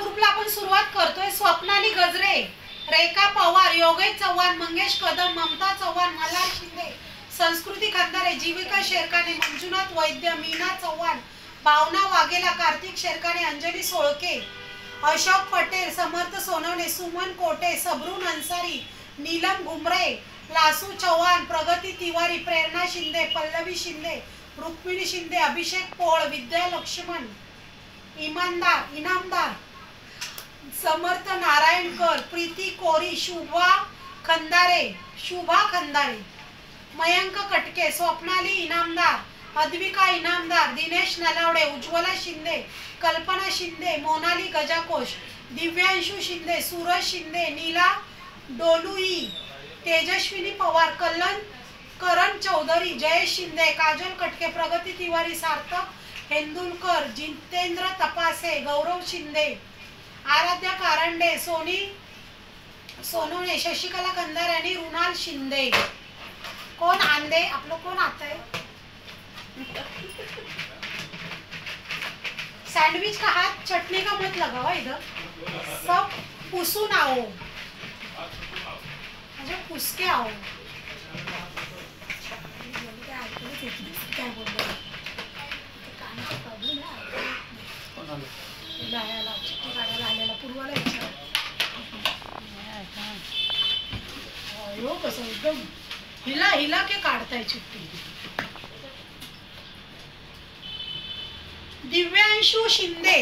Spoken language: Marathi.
ग्रुपला आपण सुरुवात करतोय. स्वप्नाली गजरे, रेखा पवार, योगेश चव्हाण, मंगेश कदम, ममता चव्हाण, मल्हार शिंदे, संस्कृती खंदारे, जीविका शेरकाने, मंजुनाथ वैद्य, मीना चव्हाण, भावना वाघेला, कार्तिक शेरकाने, अंजली सोळके, अशोक पटेल, समर्थ सोनवणे, सुमन कोटे, सबरून अन्सारी, नीलम घुमरे, लासू चव्हाण, प्रगती तिवारी, प्रेरणा शिंदे, पल्लवी शिंदे, रुक्मिणी शिंदे, अभिषेक पोळ, विद्या लक्ष्मण, इनामदार, समर्थ नारायणकर, प्रीती कोरी, शुभा खंदारे, मयंक कटके, स्वप्नाली इनामदार, अद्विका इनामदार, दिनेश नलावडे, उज्ज्वला शिंदे, कल्पना शिंदे, मोनाली गजाकोश, दिव्यांशु शिंदे, सूरज शिंदे, नीला डोलुई, तेजस्विनी पवार, करण चौधरी, जयेश शिंदे, काजल कटके, प्रगती तिवारी, सार्थक हेंदुलकर, जितेंद्र तपासे, गौरव शिंदे, आराध्या कारंडे, सोनवणे, शशिकला कंदार आणि रुणाल शिंदे. कोण आंदे आपलं कोण आता है? सैंडविच का हाथ चटनी का मत लगाओ, इधर सब पुसून आओ, म्हणजे पुसके आओ. कसं एकदम हिला के काढताय चिठ्ठी. दिव्यांशु शिंदे,